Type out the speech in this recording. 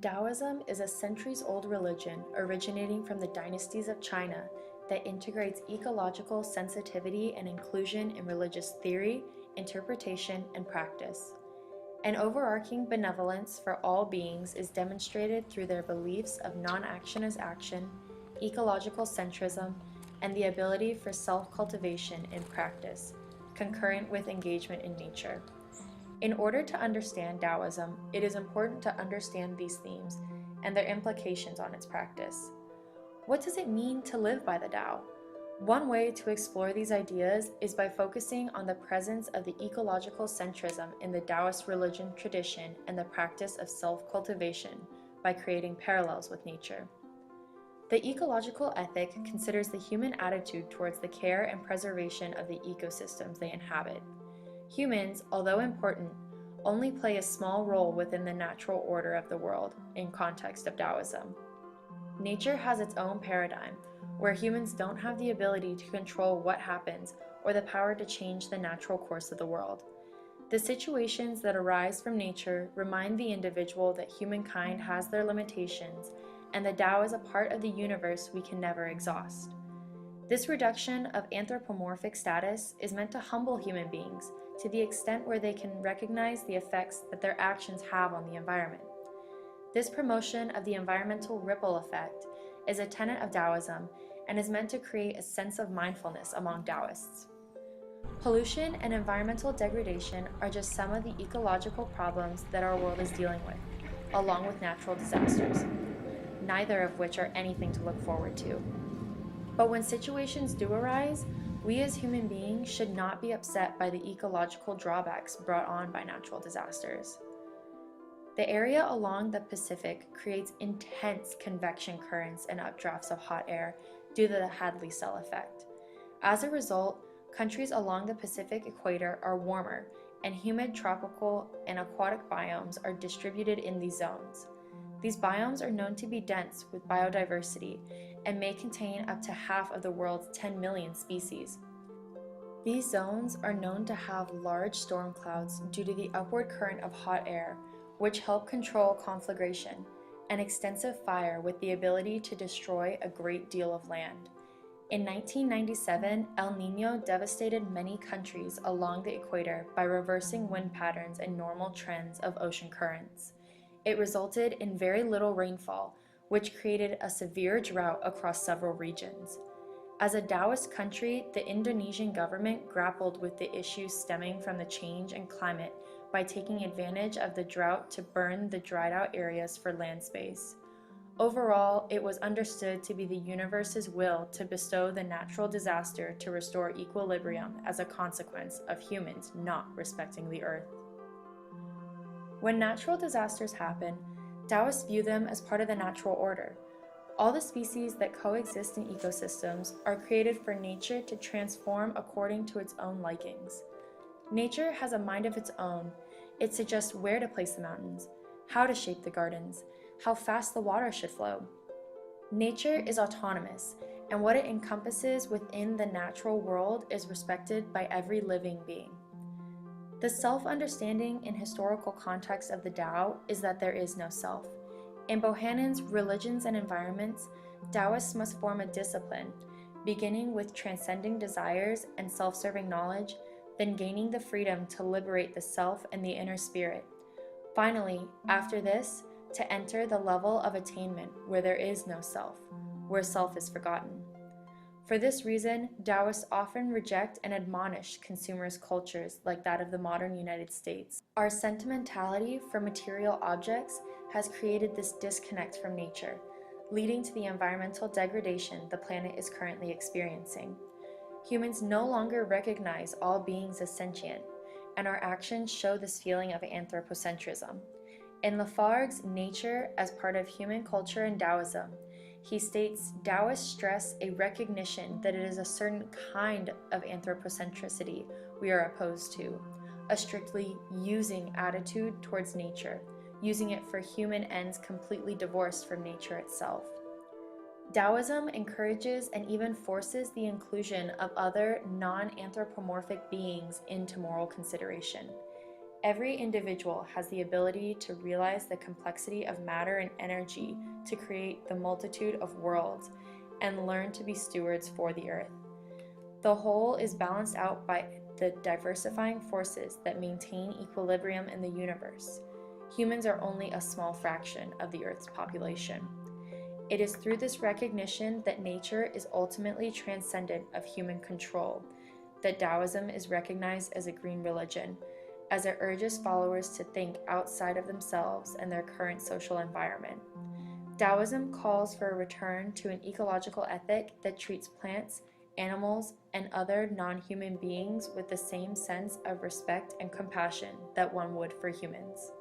Taoism is a centuries-old religion originating from the dynasties of China that integrates ecological sensitivity and inclusion in religious theory, interpretation, and practice. An overarching benevolence for all beings is demonstrated through their beliefs of non-action as action, ecological centrism, and the ability for self-cultivation in practice, concurrent with engagement in nature. In order to understand Taoism, it is important to understand these themes and their implications on its practice. What does it mean to live by the Tao? One way to explore these ideas is by focusing on the presence of the ecological centrism in the Taoist religion tradition and the practice of self-cultivation by creating parallels with nature. The ecological ethic considers the human attitude towards the care and preservation of the ecosystems they inhabit. Humans, although important, only play a small role within the natural order of the world in context of Taoism. Nature has its own paradigm, where humans don't have the ability to control what happens or the power to change the natural course of the world. The situations that arise from nature remind the individual that humankind has their limitations and the Tao is a part of the universe we can never exhaust. This reduction of anthropomorphic status is meant to humble human beings to the extent where they can recognize the effects that their actions have on the environment. This promotion of the environmental ripple effect is a tenet of Taoism and is meant to create a sense of mindfulness among Taoists. Pollution and environmental degradation are just some of the ecological problems that our world is dealing with, along with natural disasters, neither of which are anything to look forward to. But when situations do arise, we as human beings should not be upset by the ecological drawbacks brought on by natural disasters. The area along the Pacific creates intense convection currents and updrafts of hot air due to the Hadley cell effect. As a result, countries along the Pacific equator are warmer, and humid tropical and aquatic biomes are distributed in these zones. These biomes are known to be dense with biodiversity and may contain up to half of the world's 10 million species. These zones are known to have large storm clouds due to the upward current of hot air, which help control conflagration, and extensive fire with the ability to destroy a great deal of land. In 1997, El Niño devastated many countries along the equator by reversing wind patterns and normal trends of ocean currents. It resulted in very little rainfall, which created a severe drought across several regions. As a Taoist country, the Indonesian government grappled with the issues stemming from the change in climate by taking advantage of the drought to burn the dried out areas for land space. Overall, it was understood to be the universe's will to bestow the natural disaster to restore equilibrium as a consequence of humans not respecting the earth. When natural disasters happen, Taoists view them as part of the natural order. All the species that coexist in ecosystems are created for nature to transform according to its own likings. Nature has a mind of its own. It suggests where to place the mountains, how to shape the gardens, how fast the water should flow. Nature is autonomous, and what it encompasses within the natural world is respected by every living being. The self-understanding in historical context of the Tao is that there is no self. In Bohannon's Religions and Environments, Taoists must form a discipline, beginning with transcending desires and self-serving knowledge, then gaining the freedom to liberate the self and the inner spirit. Finally, after this, to enter the level of attainment where there is no self, where self is forgotten. For this reason, Taoists often reject and admonish consumerist cultures like that of the modern United States. Our sentimentality for material objects has created this disconnect from nature, leading to the environmental degradation the planet is currently experiencing. Humans no longer recognize all beings as sentient, and our actions show this feeling of anthropocentrism. In Lafargue's Nature as Part of Human Culture and Taoism, he states Taoists stress a recognition that it is a certain kind of anthropocentricity we are opposed to, a strictly using attitude towards nature, using it for human ends completely divorced from nature itself. Taoism encourages and even forces the inclusion of other non-anthropomorphic beings into moral consideration. Every individual has the ability to realize the complexity of matter and energy to create the multitude of worlds and learn to be stewards for the earth. The whole is balanced out by the diversifying forces that maintain equilibrium in the universe. Humans are only a small fraction of the Earth's population. It is through this recognition that nature is ultimately transcendent of human control that Taoism is recognized as a green religion, as it urges followers to think outside of themselves and their current social environment. Taoism calls for a return to an ecological ethic that treats plants, animals, and other non-human beings with the same sense of respect and compassion that one would for humans.